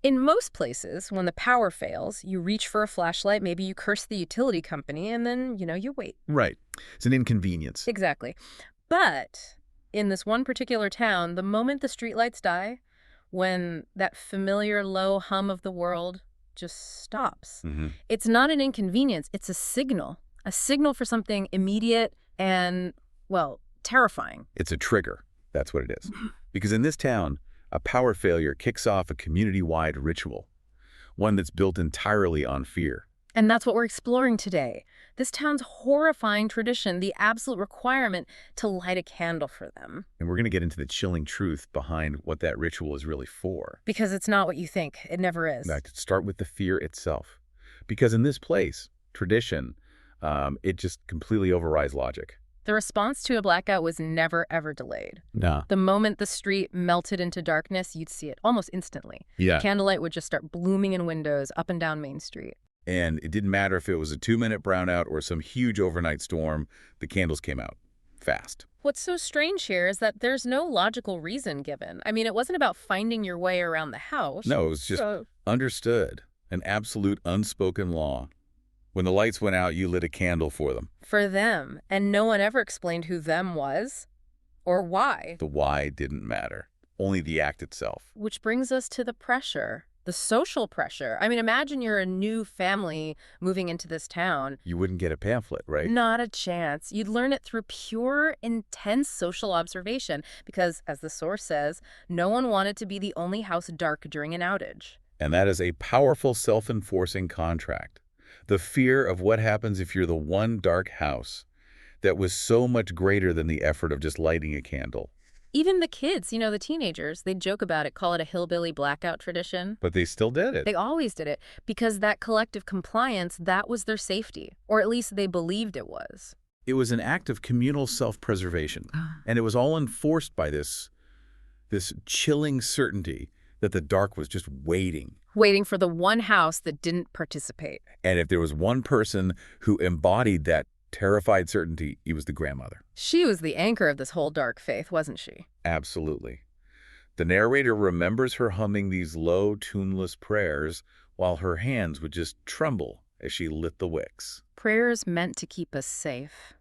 In most places, when the power fails, you reach for a flashlight, maybe you curse the utility company, and then, you wait. Right. It's an inconvenience. Exactly. But in this one particular town, the moment the streetlights die, when that familiar low hum of the world just stops, it's not an inconvenience, it's a signal for something immediate and, well, terrifying. It's a trigger. That's what it is. Because in this town, a power failure kicks off a community-wide ritual, one that's built entirely on fear. And that's what we're exploring today. This town's horrifying tradition, the absolute requirement to light a candle for them. And we're going to get into the chilling truth behind what that ritual is really for. Because it's not what you think. It never is. I could start with the fear itself. Because in this place, tradition, it just completely overrides logic. The response to a blackout was never, ever delayed. No. The moment the street melted into darkness, you'd see it almost instantly. Yeah. Candlelight would just start blooming in windows up and down Main Street. And it didn't matter if it was a 2-minute brownout or some huge overnight storm, the candles came out fast. What's so strange here is that there's no logical reason given. I mean, it wasn't about finding your way around the house. No, it was just understood, an absolute unspoken law. When the lights went out, you lit a candle for them. For them. And no one ever explained who them was or why. The why didn't matter, only the act itself. Which brings us to the pressure. The social pressure. I mean, imagine you're a new family moving into this town. You wouldn't get a pamphlet, right? Not a chance. You'd learn it through pure, intense social observation because, as the source says, no one wanted to be the only house dark during an outage. And that is a powerful self-enforcing contract. The fear of what happens if you're the one dark house that was so much greater than the effort of just lighting a candle. Even the kids, the teenagers, they joke about it, call it a hillbilly blackout tradition. But they still did it. They always did it because that collective compliance, that was their safety, or at least they believed it was. It was an act of communal self-preservation, and it was all enforced by this chilling certainty that the dark was just waiting. Waiting for the one house that didn't participate. And if there was one person who embodied that terrified certainty, it was the grandmother. She was the anchor of this whole dark faith, wasn't she? Absolutely. The narrator remembers her humming these low, tuneless prayers while her hands would just tremble as she lit the wicks. Prayers meant to keep us safe.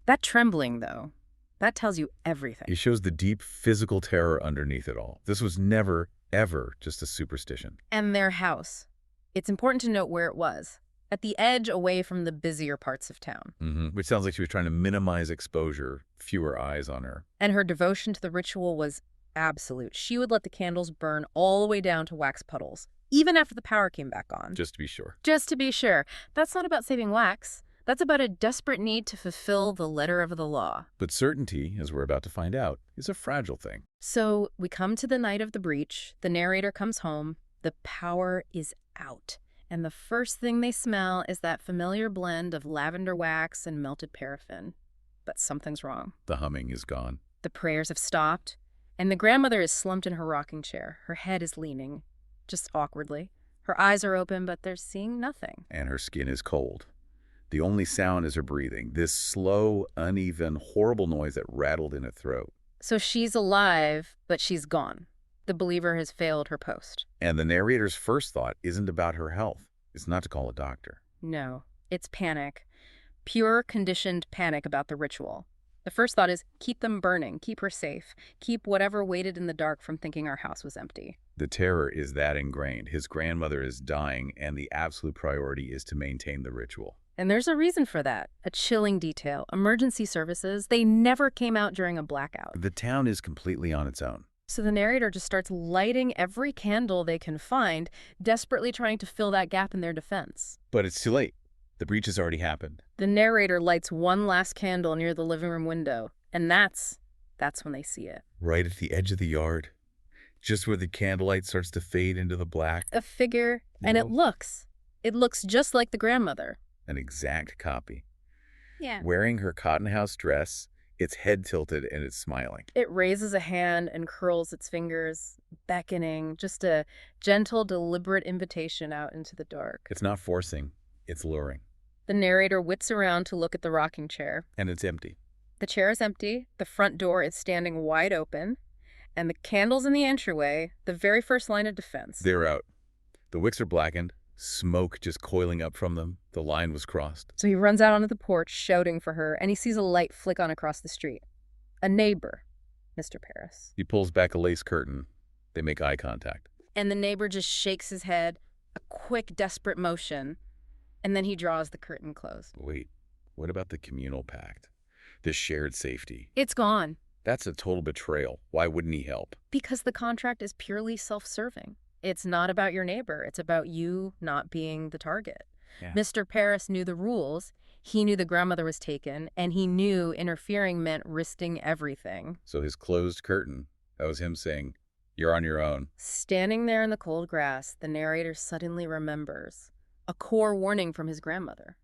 That trembling, though, that tells you everything. It shows the deep physical terror underneath it all. This was never, ever just a superstition. And their house. It's important to note where it was. At the edge, away from the busier parts of town. Which sounds like she was trying to minimize exposure, fewer eyes on her. And her devotion to the ritual was absolute. She would let the candles burn all the way down to wax puddles, even after the power came back on. Just to be sure. Just to be sure. That's not about saving wax. That's about a desperate need to fulfill the letter of the law. But certainty, as we're about to find out, is a fragile thing. So we come to the night of the breach. The narrator comes home. The power is out. And the first thing they smell is that familiar blend of lavender wax and melted paraffin. But something's wrong. The humming is gone. The prayers have stopped, and the grandmother is slumped in her rocking chair. Her head is leaning, just awkwardly. Her eyes are open, but they're seeing nothing. And her skin is cold. The only sound is her breathing, this slow, uneven, horrible noise that rattled in her throat. So she's alive, but she's gone. The believer has failed her post. And the narrator's first thought isn't about her health. It's not to call a doctor. No, it's panic. Pure, conditioned panic about the ritual. The first thought is keep them burning, keep her safe, keep whatever waited in the dark from thinking our house was empty. The terror is that ingrained. His grandmother is dying, and the absolute priority is to maintain the ritual. And there's a reason for that. A chilling detail. Emergency services, they never came out during a blackout. The town is completely on its own. So the narrator just starts lighting every candle they can find, desperately trying to fill that gap in their defense. But it's too late. The breach has already happened. The narrator lights one last candle near the living room window, and that's when they see it. Right at the edge of the yard, just where the candlelight starts to fade into the black. A figure, and it looks just like the grandmother. An exact copy. Yeah. Wearing her cotton house dress, its head tilted, and it's smiling. It raises a hand and curls its fingers, beckoning, just a gentle, deliberate invitation out into the dark. It's not forcing, it's luring. The narrator whips around to look at the rocking chair. And it's empty. The chair is empty, the front door is standing wide open, And the candles in the entryway, the very first line of defense. They're out. The wicks are blackened, smoke just coiling up from them. The line was crossed. So he runs out onto the porch, shouting for her, and he sees a light flick on across the street. A neighbor, Mr. Paris. He pulls back a lace curtain. They make eye contact. And the neighbor just shakes his head, a quick, desperate motion, and then he draws the curtain closed. Wait, what about the communal pact? This shared safety? It's gone. That's a total betrayal. Why wouldn't he help? Because the contract is purely self-serving. It's not about your neighbor. It's about you not being the target. Yeah. Mr. Paris knew the rules. He knew the grandmother was taken, and he knew interfering meant risking everything. So his closed curtain, that was him saying, "You're on your own." Standing there in the cold grass, the narrator suddenly remembers a core warning from his grandmother.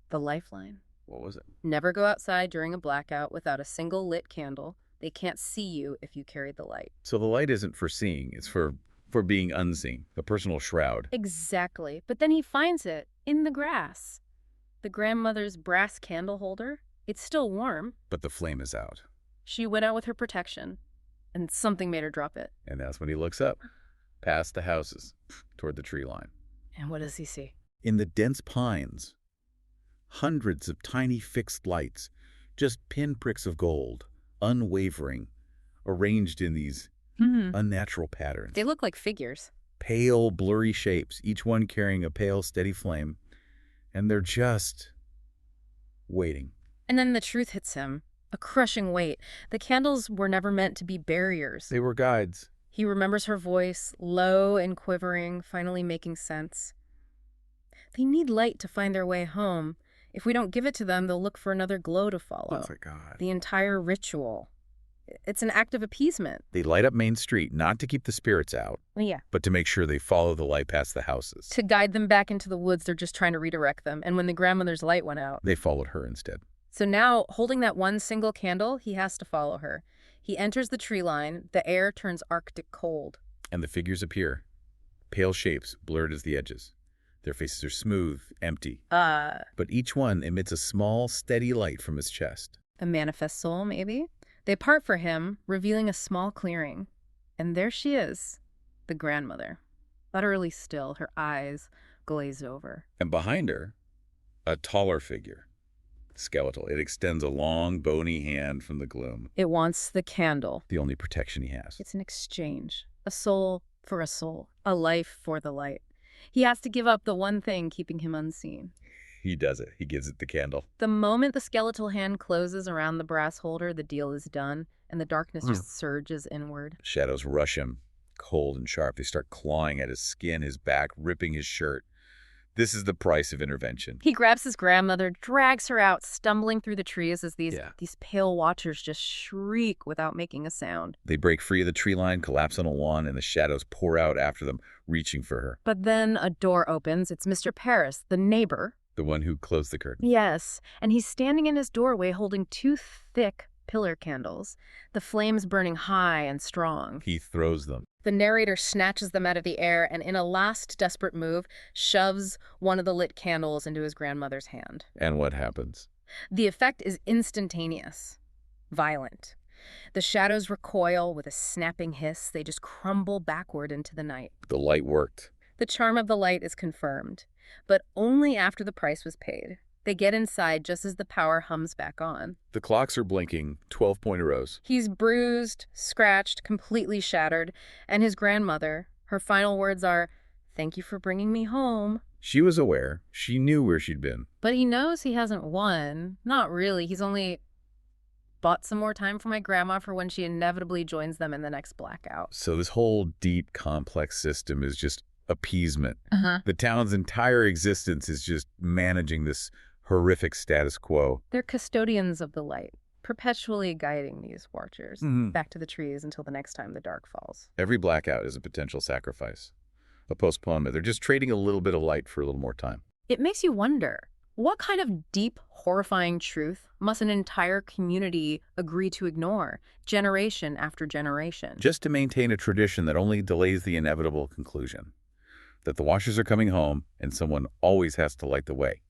The lifeline. What was it? Never go outside during a blackout without a single lit candle. They can't see you if you carry the light. So the light isn't for seeing, it's for being unseen, a personal shroud. Exactly. But then he finds it in the grass. The grandmother's brass candle holder. It's still warm. But the flame is out. She went out with her protection, and something made her drop it. And that's when he looks up, past the houses, toward the tree line. And what does he see? In the dense pines, hundreds of tiny fixed lights, just pinpricks of gold, unwavering, arranged in these unnatural patterns. They look like figures. Pale, blurry shapes, each one carrying a pale, steady flame. And they're just waiting. And then the truth hits him, a crushing weight. The candles were never meant to be barriers. They were guides. He remembers her voice, low and quivering, finally making sense. They need light to find their way home. If we don't give it to them, they'll look for another glow to follow. Oh my God. The entire ritual. It's an act of appeasement. They light up Main Street, not to keep the spirits out, Yeah. but to make sure they follow the light past the houses. To guide them back into the woods, they're just trying to redirect them. And when the grandmother's light went out. They followed her instead. So now, holding that one single candle, he has to follow her. He enters the tree line. The air turns arctic cold. And the figures appear. Pale shapes, blurred as the edges. Their faces are smooth, empty. But each one emits a small, steady light from his chest. A manifest soul, maybe? They part for him, revealing a small clearing. And there she is, the grandmother, utterly still, her eyes glazed over. And behind her, a taller figure. Skeletal. It extends a long, bony hand from the gloom. It wants the candle. The only protection he has. It's an exchange. A soul for a soul. A life for the light. He has to give up the one thing keeping him unseen. He does it. He gives it the candle. The moment the skeletal hand closes around the brass holder, the deal is done, and the darkness just surges inward. Shadows rush him, cold and sharp. They start clawing at his skin, his back, ripping his shirt. This is the price of intervention. He grabs his grandmother, drags her out, stumbling through the trees as these pale watchers just shriek without making a sound. They break free of the tree line, collapse on a lawn, and the shadows pour out after them, reaching for her. But then a door opens. It's Mr. Paris, the neighbor. The one who closed the curtain. Yes, and he's standing in his doorway holding two thick pillar candles, the flames burning high and strong. He throws them. The narrator snatches them out of the air and in a last desperate move, shoves one of the lit candles into his grandmother's hand. And what happens? The effect is instantaneous, violent. The shadows recoil with a snapping hiss. They just crumble backward into the night. The light worked. The charm of the light is confirmed, but only after the price was paid. They get inside just as the power hums back on. The clocks are blinking, 12-point rows. He's bruised, scratched, completely shattered, and his grandmother, her final words are, "Thank you for bringing me home." She was aware. She knew where she'd been. But he knows he hasn't won. Not really. He's only bought some more time for my grandma for when she inevitably joins them in the next blackout. So this whole deep, complex system is just appeasement. The town's entire existence is just managing this horrific status quo. They're custodians of the light, perpetually guiding these watchers back to the trees until the next time the dark falls. Every blackout is a potential sacrifice, a postponement. They're just trading a little bit of light for a little more time. It makes you wonder, what kind of deep, horrifying truth must an entire community agree to ignore, generation after generation? Just to maintain a tradition that only delays the inevitable conclusion, that the watchers are coming home and someone always has to light the way.